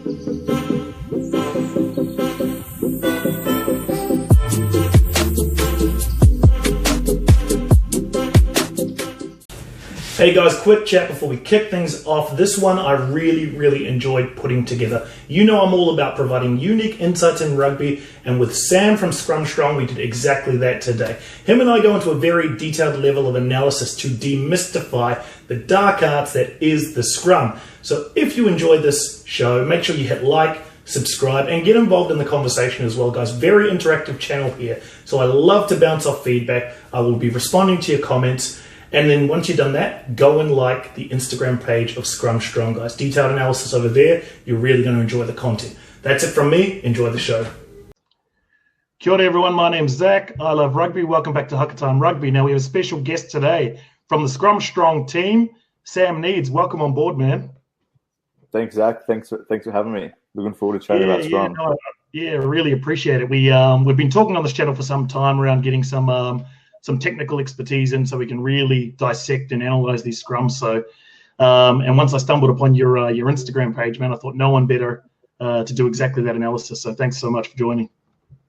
Hey guys, quick chat before we kick things off. This one I really enjoyed putting together. You know I'm all about providing unique insights in rugby, and with Sam from Scrum Strong, we did exactly that today. Him and I go into a very detailed level of analysis to demystify the dark arts that is the Scrum. So if you enjoyed this show, make sure you hit like, subscribe, and get involved in the conversation as well, guys. Very interactive channel here. So I love to bounce off feedback. I will be responding to your comments. And then once you've done that, go and like the Instagram page of Scrum Strong, guys. Detailed analysis over there. You're really going to enjoy the content. That's it from me. Enjoy the show. Kia ora, everyone. My name's Zach. I love rugby. Welcome back to Haka Time Rugby. Now we have a special guest today from the Scrum Strong team, Sam Needs. Welcome on board, man. Thanks, Zach. Thanks for having me. Looking forward to chatting about Scrum. Really appreciate it. We've been talking on this channel for some time around getting some technical expertise in, so we can really dissect and analyze these scrums. So, and once I stumbled upon your Instagram page, man, I thought no one better to do exactly that analysis. So thanks so much for joining.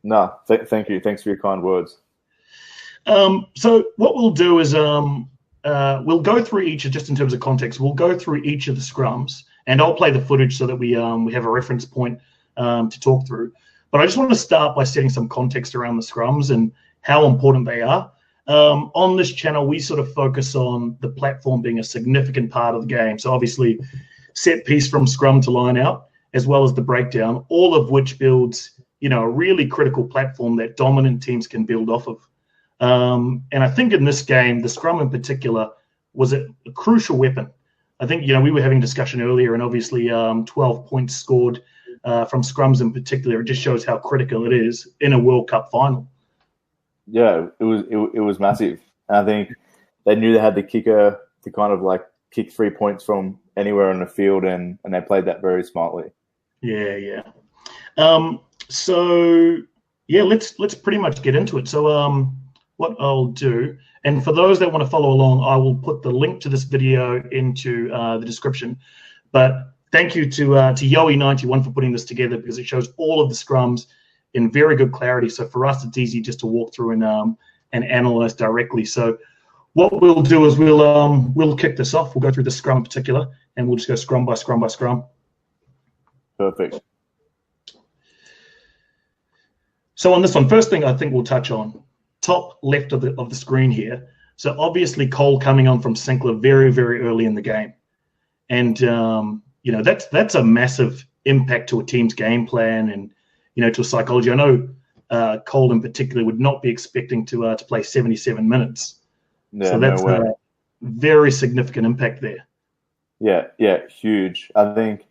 No, thank you. Thanks for your kind words. So what we'll do is we'll go through each, just in terms of context, we'll go through each of the scrums, and I'll play the footage so that we have a reference point to talk through. But I just want to start by setting some context around the scrums and how important they are. On this channel, we sort of focus on the platform being a significant part of the game. So obviously, set piece from scrum to line out, as well as the breakdown, all of which builds, a really critical platform that dominant teams can build off of. And I think in this game, the scrum in particular was a crucial weapon. I think, we were having a discussion earlier, and obviously 12 points scored from scrums in particular. It just shows how critical it is in a World Cup final. Yeah, it was massive. And I think they knew they had the kicker to kind of like kick 3 points from anywhere on the field, and they played that very smartly. Yeah. So let's pretty much get into it. So what I'll do, and for those that want to follow along, I will put the link to this video into the description. But thank you to Yoey91 for putting this together, because it shows all of the scrums in very good clarity. So for us, it's easy just to walk through and analyze directly. So what we'll do is we'll kick this off. We'll go through the scrum in particular, and we'll just go scrum by scrum by scrum. Perfect. So on this one, first thing I think we'll touch on, top left of the screen here. So obviously Cole coming on from Sinclair very, very early in the game. And, that's a massive impact to a team's game plan and, to psychology. I know Cole in particular would not be expecting to play 77 minutes. Yeah, so that's a very significant impact there. Yeah, huge. I think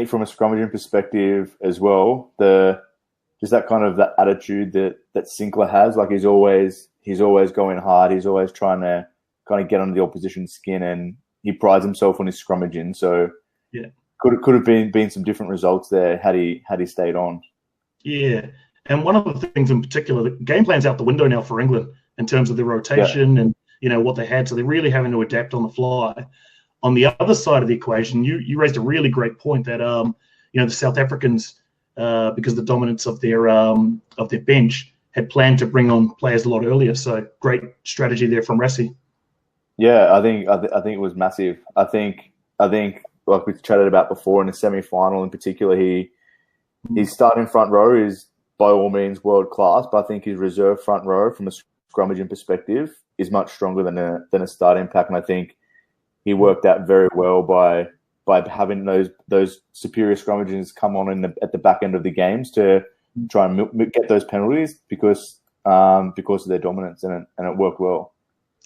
from a scrummaging perspective as well, just that kind of that attitude that Sinclair has, like he's always going hard. He's always trying to kind of get under the opposition's skin, and he prides himself on his scrummaging. So yeah, could have been some different results there had he stayed on. Yeah, and one of the things in particular, the game plan's out the window now for England in terms of the rotation and what they had. So they're really having to adapt on the fly. On the other side of the equation, you raised a really great point that the South Africans, because of the dominance of their bench, had planned to bring on players a lot earlier. So great strategy there from Rassie. Yeah, I think it was massive. I think like we chatted about before in the semi-final in particular, his starting front row is by all means world class, but I think his reserve front row from a scrummaging perspective is much stronger than a starting pack, and I think he worked out very well by having those superior scrummagers come on at the back end of the games to try and get those penalties because of their dominance, and it worked well.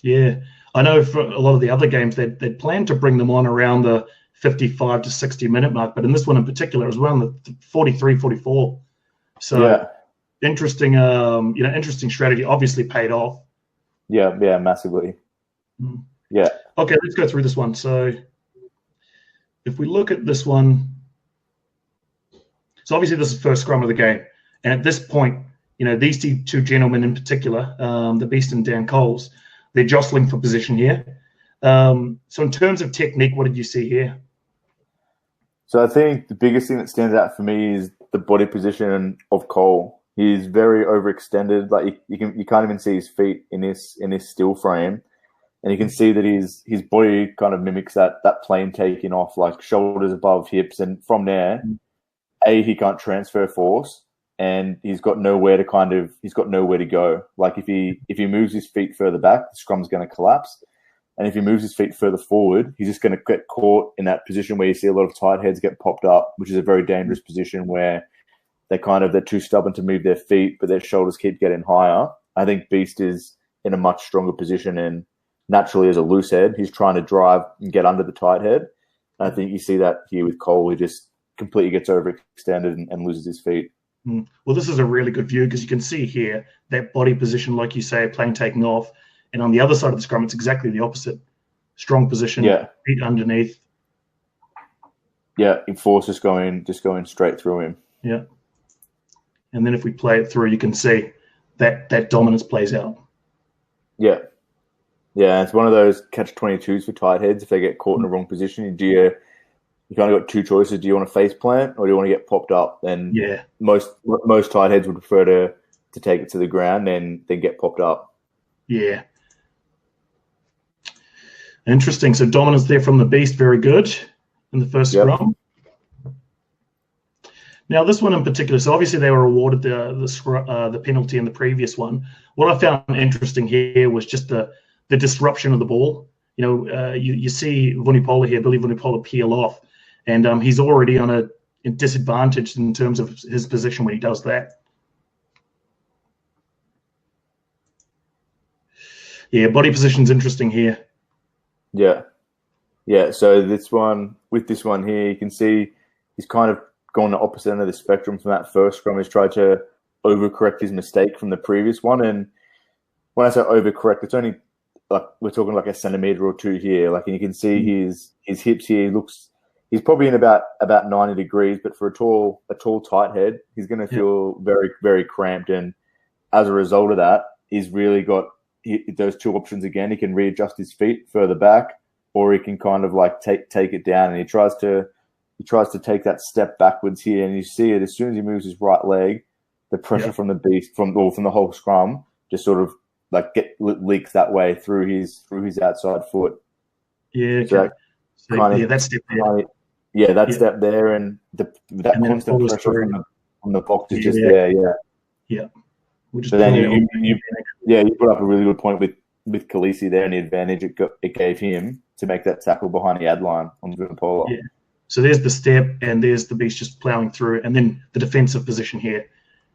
Yeah, I know for a lot of the other games they'd planned to bring them on around the 55 to 60 minute mark, but in this one in particular, it was around the 43, 44. So interesting, interesting strategy. Obviously paid off. Yeah, massively. Yeah. Okay, let's go through this one. So if we look at this one, so obviously this is the first scrum of the game, and at this point, these two gentlemen in particular, the Beast and Dan Coles, they're jostling for position here. So in terms of technique, what did you see here? I think, like we chatted about before in the semi-final in particular, his starting front row is by all means world class, but I think his reserve front row from a scrummaging perspective is much stronger than a starting pack, and I think he worked out very well by having those superior scrummagers come on at the back end of the games to try and get those penalties because of their dominance, and it worked well. Yeah, I know for a lot of the other games they'd planned to bring them on around the 55 to 60 minute mark, but in this one in particular, it was around the 43, 44. So interesting, So I think the biggest thing that stands out for me is the body position of Cole. He's very overextended. Like you can't even see his feet in this still frame, and you can see that his body kind of mimics that plane taking off, like shoulders above hips, and from there, he can't transfer force, and he's got nowhere to go. Like if he moves his feet further back, the scrum's going to collapse. And if he moves his feet further forward, he's just going to get caught in that position where you see a lot of tight heads get popped up, which is a very dangerous position where they're too stubborn to move their feet, but their shoulders keep getting higher. I think Beast is in a much stronger position, and naturally as a loose head, he's trying to drive and get under the tight head. And I think you see that here with Cole. He just completely gets overextended and loses his feet. Well, this is a really good view because you can see here that body position, like you say, plane taking off. And on the other side of the scrum, it's exactly the opposite. Strong position, feet underneath. Yeah, force just going straight through him. Yeah. And then if we play it through, you can see that dominance plays out. Yeah. Yeah, it's one of those catch-22s for tight heads. If they get caught in the wrong position, you kind of got two choices. Do you want to face plant or do you want to get popped up? Then most tight heads would prefer to take it to the ground and then get popped up. Yeah. Interesting. So dominance there from the Beast, very good in the first scrum. Now this one in particular, so obviously they were awarded the penalty in the previous one. What I found interesting here was just the disruption of the ball. You see Vunipola here, Billy Vunipola peel off, and he's already on a disadvantage in terms of his position when he does that. Yeah, body position's interesting here. Yeah. So this one here, you can see he's kind of gone the opposite end of the spectrum from that first scrum. He's tried to overcorrect his mistake from the previous one, and when I say overcorrect, it's only like we're talking like a centimeter or two here. Like, and you can see his hips here. He's probably in about 90 degrees, but for a tall tight head, he's going to feel very, very cramped, and as a result of that, he's really got those two options again. He can readjust his feet further back, or he can kind of like take it down, and he tries to take that step backwards here, and you see it as soon as he moves his right leg, the pressure from the Beast from the whole scrum just sort of like leaks that way through his outside foot. Yeah, okay. That step there. That step there, and that constant pressure from the box is just there. Yeah. So then you put up a really good point with Khaleesi there, and the advantage it gave him to make that tackle behind the ad line on Vunipola. Yeah. So there's the step, and there's the Beast just ploughing through, and then the defensive position here.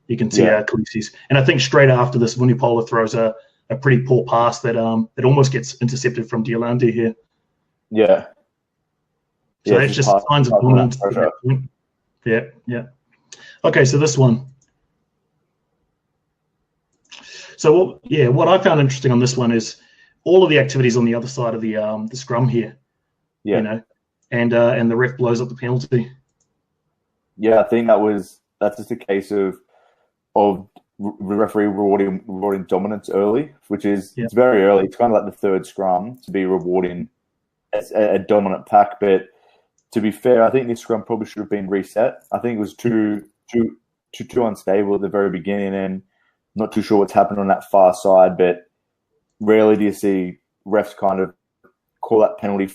You can see Khaleesi's, and I think straight after this, Vunipola throws a pretty poor pass that almost gets intercepted from Diolande here. Yeah. So that's just signs of dominance at that point. Yeah. Okay, so this one. So what I found interesting on this one is all of the activities on the other side of the scrum here. Yeah. And the ref blows up the penalty. Yeah, I think that's just a case of the referee rewarding dominance early, which is it's very early. It's kind of like the third scrum to be rewarding a dominant pack. But to be fair, I think this scrum probably should have been reset. I think it was too unstable at the very beginning, and not too sure what's happened on that far side. But rarely do you see refs kind of call that penalty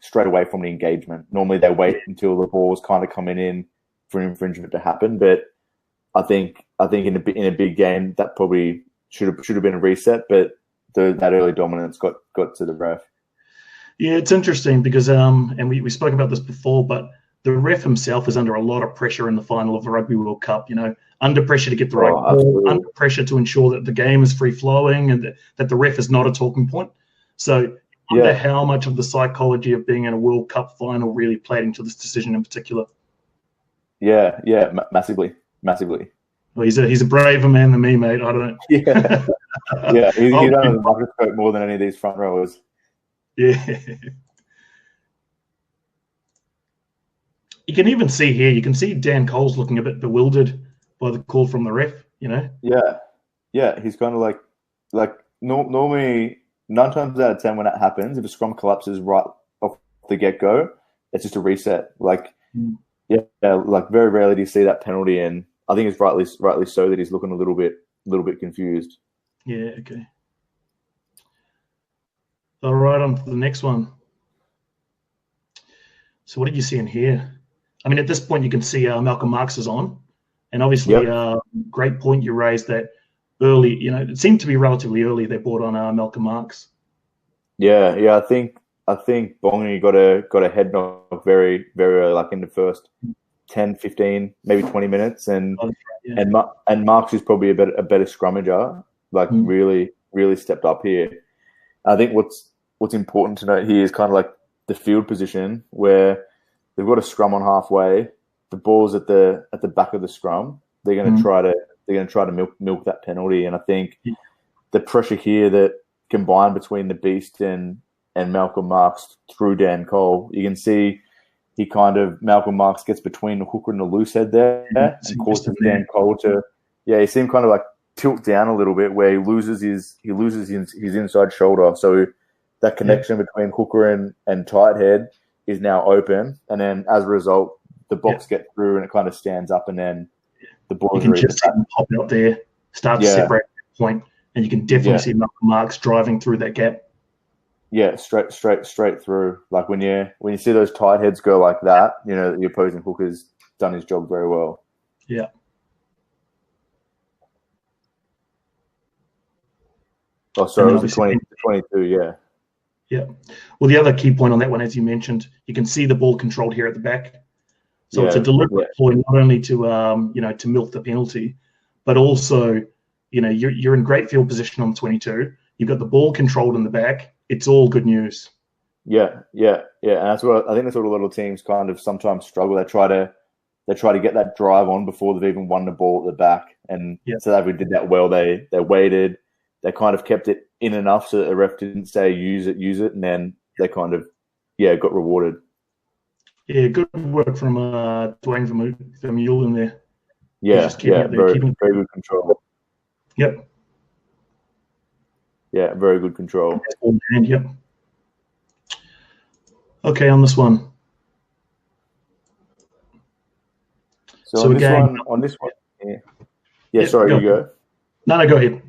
straight away from the engagement. Normally they wait until the ball's kind of coming in for an infringement to happen. But I think in a big game that probably should have been a reset. But that early dominance got to the ref. Yeah, it's interesting because and we spoke about this before, but the ref himself is under a lot of pressure in the final of the Rugby World Cup. Under pressure to get the right ball, under pressure to ensure that the game is free flowing and that the ref is not a talking point. So I wonder how much of the psychology of being in a World Cup final really played into this decision in particular. Yeah, massively. Well, he's a braver man than me, mate. I don't know. Yeah, he's under the microscope more than any of these front rowers. Yeah. You can even see here, you can see Dan Cole's looking a bit bewildered by the call from the ref, Yeah, he's kind of like normally 9 times out of 10 when that happens, if a scrum collapses right off the get-go, it's just a reset. Like like very rarely do you see that penalty, and I think it's rightly so that he's looking a little bit confused. Yeah, okay. All right, on to the next one. So what did you see in here? I mean, at this point, you can see Malcolm Marx is on. And obviously, great point you raised that early, it seemed to be relatively early they brought on Malcolm Marx. Yeah. I think Bongi got a head knock very, very early, like in the first 10, 15, maybe 20 minutes. And Marx is probably a better scrummager, like really, really stepped up here. I think what's important to note here is kind of like the field position where they've got a scrum on halfway. The ball's at the back of the scrum. They're going to try to milk that penalty. And I think the pressure here that combined between the Beast and Malcolm Marx through Dan Cole, you can see Malcolm Marx gets between the hooker and the loose head there and causes Dan Cole to you see him kind of like tilt down a little bit where he loses his inside shoulder. So that connection between hooker and tight head is now open, and then as a result, the box gets through and it kind of stands up, and then the ball you can just see him pop out there, start to separate at that point, and you can definitely see Malcolm Marx driving through that gap. Yeah, straight through. Like when you see those tight heads go like that, the opposing hooker's done his job very well. Yeah. Oh, sorry, it was 22, yeah. Yeah. Well, the other key point on that one, as you mentioned, you can see the ball controlled here at the back. So it's a deliberate ploy, not only to to milk the penalty, but also, you're in great field position on 22. You've got the ball controlled in the back. It's all good news. Yeah. And that's what I think. That's what a lot of teams kind of sometimes struggle. They try to get that drive on before they've even won the ball at the back. And South Africa did that well. They waited. They kind of kept it in enough so that the ref didn't say use it, and then they kind of got rewarded. Yeah, good work from Dwayne Vermeulen there. Very good control. Yep. Yeah, very good control. Yep. Okay, on this one. So on this one, sorry, you go. No, go ahead.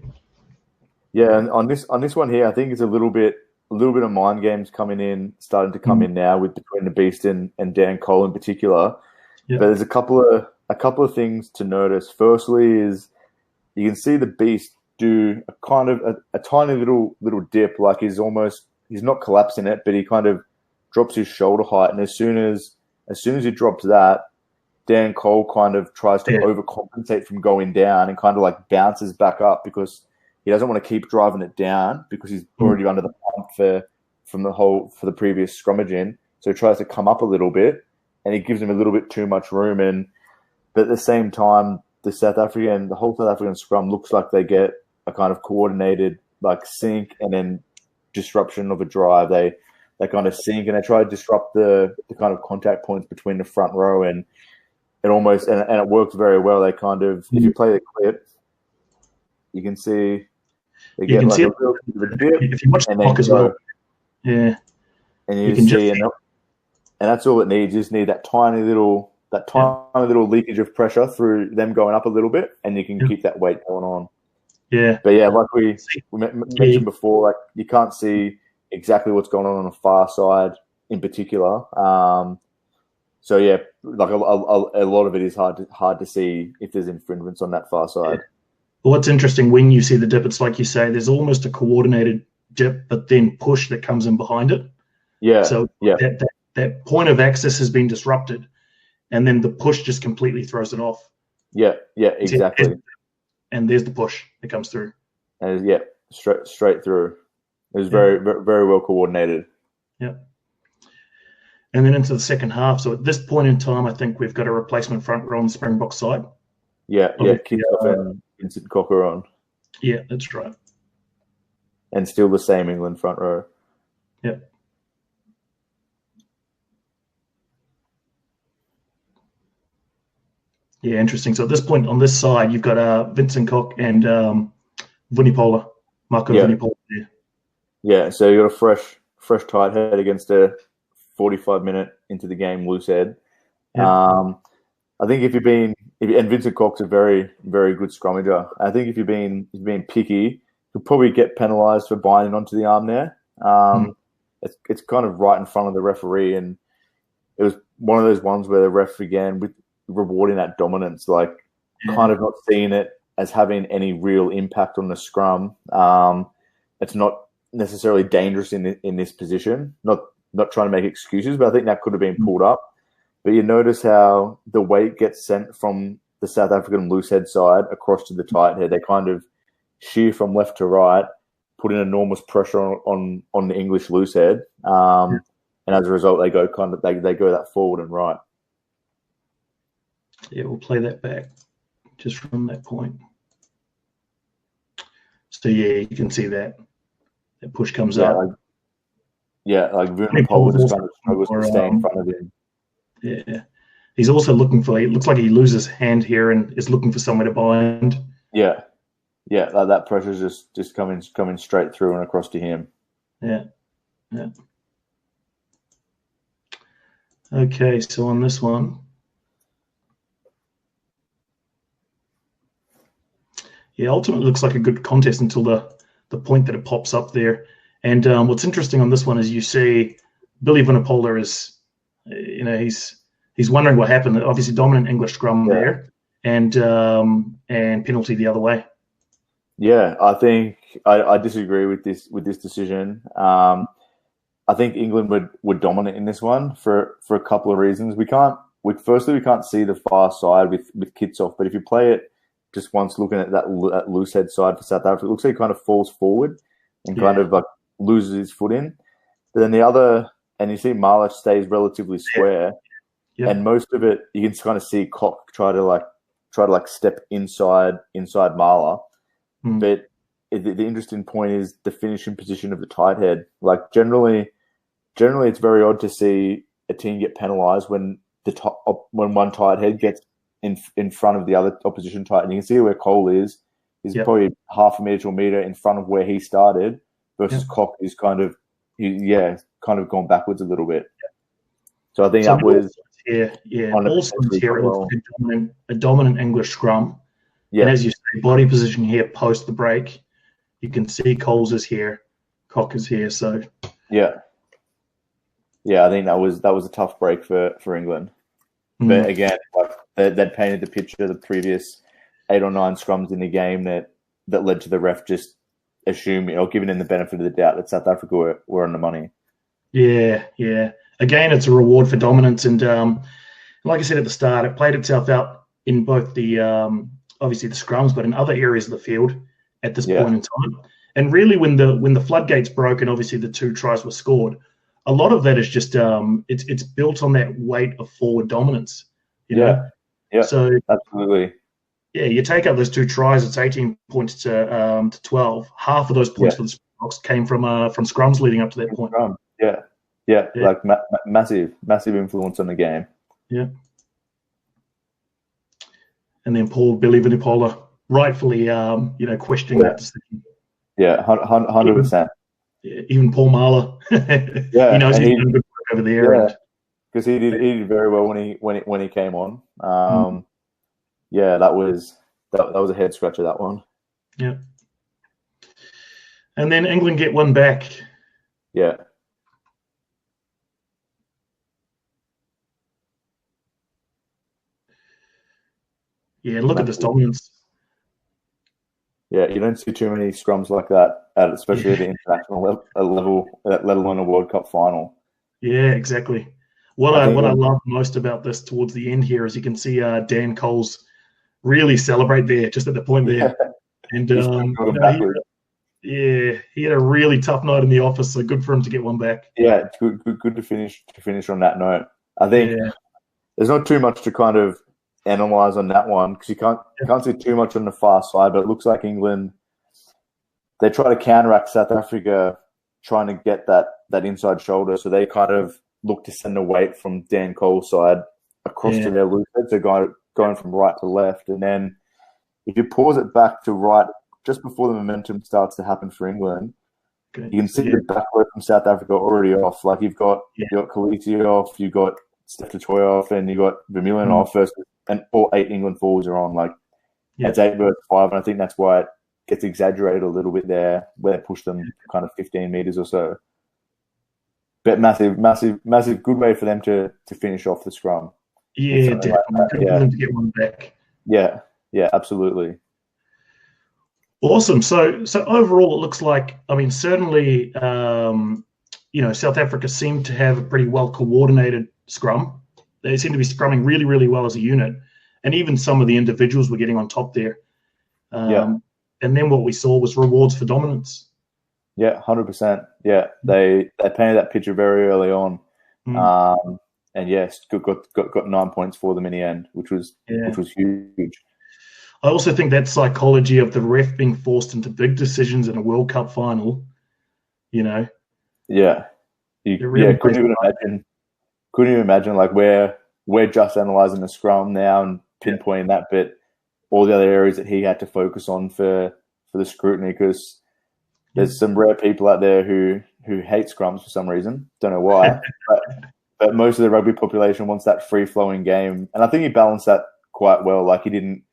Yeah, and on this one here, I think it's a little bit of mind games starting to come in now between the Beast and Dan Cole in particular. But there's a couple of things to notice. Firstly, is you can see the Beast do a kind of a tiny little dip, like he's not collapsing it, but he kind of drops his shoulder height, and as soon as he drops that, Dan Cole kind of tries to overcompensate from going down and kind of like bounces back up because he doesn't want to keep driving it down because he's already under the pump for the previous scrummaging. So he tries to come up a little bit, and he gives him a little bit too much room. But at the same time, the whole South African scrum looks like they get a kind of coordinated like sink and then disruption of a drive. They kind of sink and they try to disrupt the kind of contact points between the front row, and it works very well. They kind of, if you play the clip, you can see they get like a little bit of a dip, if you watch the clock as well. Yeah. And you can see, and that's all it needs. You just need that tiny little leakage of pressure through them going up a little bit, and you can keep that weight going on. Yeah. But like we mentioned before, like you can't see exactly what's going on the far side in particular. So like a lot of it is hard to see if there's infringements on that far side. Well, what's interesting when you see the dip, it's like you say, there's almost a coordinated dip, but then push that comes in behind it. Yeah. So that point of access has been disrupted, and then the push just completely throws it off. Yeah, exactly. And there's the push that comes through. And straight through. It was very, very well coordinated. Yeah. And then into the second half. So at this point in time, I think we've got a replacement front row on the Springbok side. Yeah, Kitsoff and Vincent Cocker on. Yeah, that's right. And still the same England front row. Yep. Yeah, interesting. So at this point on this side, you've got Vincent Koch and Vunipola, Marco Vunipola there. Yeah, so you got a fresh tight head against a 45-minute into the game loose head. I think and Vincent Cox is a very, very good scrummager. I think if you're being picky, you'll probably get penalised for binding onto the arm there. It's kind of right in front of the referee, and it was one of those ones where the ref began with rewarding that dominance, kind of not seeing it as having any real impact on the scrum. It's not necessarily dangerous in this position. Not trying to make excuses, but I think that could have been pulled up. But you notice how the weight gets sent from the South African loose head side across to the tight head. They kind of shear from left to right, putting enormous pressure on the English loose head, and as a result, they go that forward and right. Yeah, we'll play that back just from that point. So yeah, you can see that push comes up. Vunipola just kind of struggles to stay in front of him. Yeah, he's also looking for. It looks like he loses hand here and is looking for somewhere to bind. Yeah, that pressure's just coming straight through and across to him. Yeah. Okay, so on this one, ultimately looks like a good contest until the point that it pops up there. And what's interesting on this one is you see Billy Vunipola is, he's wondering what happened. Obviously, dominant English scrum there, and penalty the other way. Yeah, I think I disagree with this decision. I think England were dominant in this one for a couple of reasons. We can't see the far side with kits off, but if you play it just once, looking at that loose head side for South Africa, it looks like he kind of falls forward and kind of loses his foot in. But then and you see Marlich stays relatively square, and most of it you can kind of see Cock try to step inside Marla. But the interesting point is the finishing position of the tight head. Generally, it's very odd to see a team get penalised when one tight head gets in front of the other opposition tight. And you can see where Cole is. He's probably half a metre to a metre in front of where he started, versus Cock is kind of gone backwards a little bit. So I think that was here. Also here it looks like a dominant English scrum. Yeah. And as you say, body position here post the break, you can see Coles is here, Cock is here. So I think that was a tough break for England. But again, they'd painted the picture the previous 8 or 9 scrums in the game that led to the ref just assuming or giving them the benefit of the doubt that South Africa were on the money. Yeah. Again, it's a reward for dominance, and like I said at the start, it played itself out in both the obviously the scrums, but in other areas of the field at this point in time. And really, when the floodgates broke and obviously the 2 tries were scored, a lot of that is just it's built on that weight of forward dominance. You know? Yeah. So absolutely. Yeah, you take out those 2 tries, it's 18 points to 12. Half of those points for the Springboks came from scrums leading up to that point. Massive influence on the game. Yeah. And then Billy Vunipola rightfully, questioning that decision. Yeah, 100%. Even Paul Marler, he knows he's doing good work over there. Yeah, because he did very well when he came on. That was a head scratcher, that one. Yeah. And then England get one back. Yeah. Yeah, look at this dominance. Yeah, you don't see too many scrums like that, especially at the international level, let alone a World Cup final. Yeah, exactly. What I love most about this towards the end here is you can see Dan Coles really celebrate there, just at the point there. And he had a really tough night in the office, so good for him to get one back. Yeah, it's good to finish on that note. I think there's not too much to kind of analyze on that one because you can't see too much on the far side, but it looks like England, they try to counteract South Africa trying to get that inside shoulder, so they kind of look to send the weight from Dan Cole's side across to their loose head, so going from right to left. And then if you pause it back to right just before the momentum starts to happen for England, you can see the back row from South Africa already off. Like you've got Khaleesi off, you've got Steph off, and you got Vermeulen off first, and all 8 England forwards are on. Like, it's 8 versus 5, and I think that's why it gets exaggerated a little bit there, where they push them kind of 15 meters or so. But massive good way for them to finish off the scrum. Yeah, definitely. Like good for them to get one back. Yeah, absolutely. Awesome. So overall, it looks like, I mean, certainly, South Africa seemed to have a pretty well coordinated scrum. They seem to be scrumming really, really well as a unit, and even some of the individuals were getting on top there. And then what we saw was rewards for dominance. Yeah, 100%. Yeah, they painted that picture very early on, and yes, got 9 points for them in the end, which was huge. I also think that psychology of the ref being forced into big decisions in a World Cup final, Yeah, really couldn't even imagine like we're just analysing the scrum now and pinpointing that, but all the other areas that he had to focus on for the scrutiny, because there's some rare people out there who hate scrums for some reason. Don't know why, but most of the rugby population wants that free-flowing game, and I think he balanced that quite well. Like, he didn't.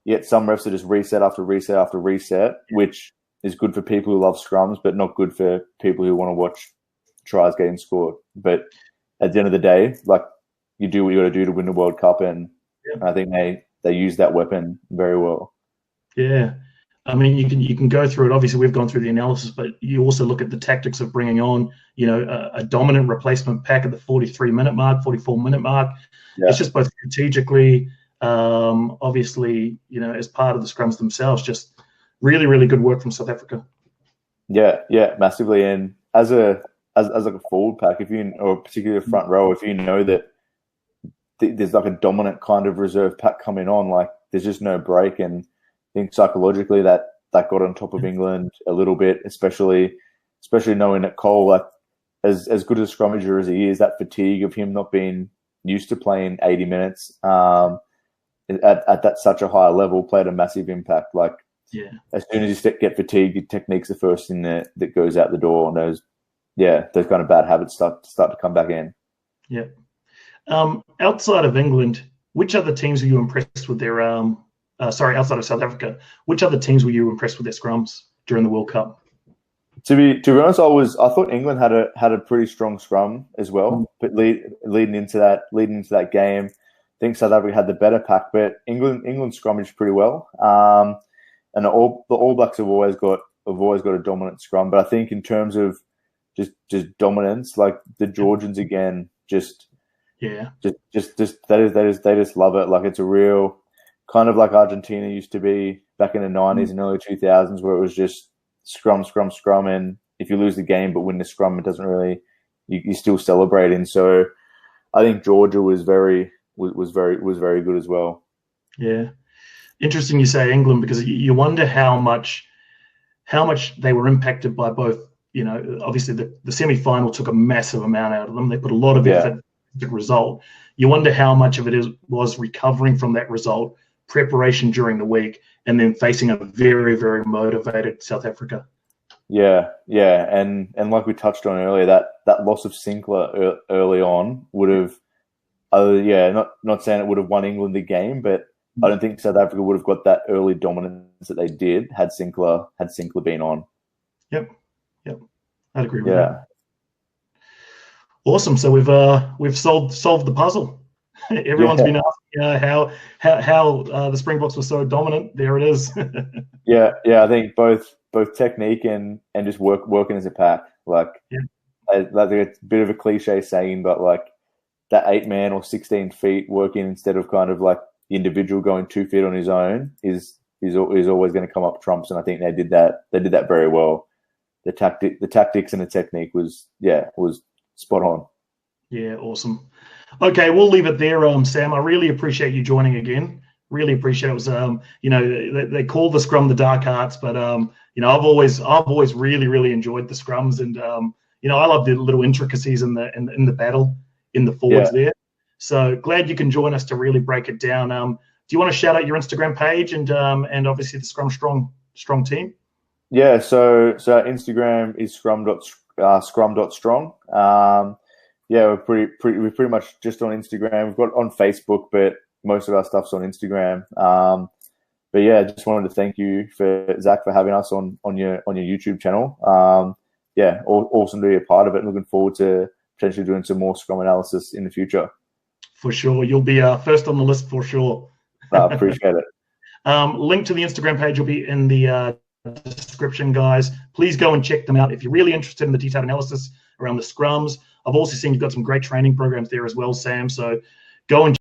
Yet some refs are just reset after reset after reset, which is good for people who love scrums, but not good for people who want to watch tries getting scored. But at the end of the day, like, you do what you got to do to win the World Cup, and I think they use that weapon very well. Yeah, I mean, you can go through it. Obviously, we've gone through the analysis, but you also look at the tactics of bringing on, a dominant replacement pack at the 43-minute mark, 44-minute mark. Yeah. It's just both strategically. Obviously, as part of the scrums themselves, just really, really good work from South Africa. Yeah, massively. And as like a forward pack, or particularly a front row, if you know that there's like a dominant kind of reserve pack coming on, like, there's just no break. And I think psychologically that got on top of England a little bit, especially knowing that Cole, like, as good a scrummager as he is, that fatigue of him not being used to playing 80 minutes. At that such a high level, played a massive impact. Like, as soon as you get fatigued, your technique's the first thing that goes out the door, and those kind of bad habits start to come back in. Yeah. Outside of England, which other teams were you impressed with their? Outside of South Africa, which other teams were you impressed with their scrums during the World Cup? To be honest, I thought England had a pretty strong scrum as well, but leading into that game. I think South Africa had the better pack, but England scrummaged pretty well. And the All Blacks have always got a dominant scrum, but I think in terms of just dominance, like the Georgians again, they just love it. Like, it's a real kind of like Argentina used to be back in the 90s and early 2000s, where it was just scrum, and if you lose the game but win the scrum, it doesn't really, you're still celebrating. So I think Georgia was very good as well. Yeah, interesting you say England, because you wonder how much they were impacted by both. Obviously the semi-final took a massive amount out of them. They put a lot of effort into the result. You wonder how much of it was recovering from that result, preparation during the week, and then facing a very, very motivated South Africa. Yeah, and like we touched on earlier, that loss of Sinclair early on would have. Not saying it would have won England the game, but I don't think South Africa would have got that early dominance that they did had Sinclair been on. Yep, I'd agree with that. Awesome. So we've solved the puzzle. Everyone's been asking how the Springboks were so dominant. There it is. I think both technique and just working as a pack. Like, it's a bit of a cliche saying, but like, that 8-man or 16 feet working instead of kind of like the individual going 2 feet on his own is always going to come up trumps. And I think they did that very well. The tactics and the technique was spot on. Yeah, awesome. Okay, we'll leave it there, Sam. I really appreciate you joining again. Really appreciate it. It was they call the scrum the dark arts, but I've always really, really enjoyed the scrums, and I love the little intricacies in the battle in the forwards there. So glad you can join us to really break it down. Do you want to shout out your Instagram page and obviously the Scrum Strong team? Yeah, so Instagram is scrum.strong. Yeah, we're pretty much just on Instagram. We've got on Facebook, but most of our stuff's on Instagram. But yeah, just wanted to thank you Zach for having us on your YouTube channel. Yeah, awesome to be a part of it. Looking forward to potentially doing some more Scrum analysis in the future. For sure, you'll be first on the list for sure. I appreciate it. Link to the Instagram page will be in the description, guys. Please go and check them out if you're really interested in the detailed analysis around the scrums. I've also seen you've got some great training programs there as well, Sam. So go and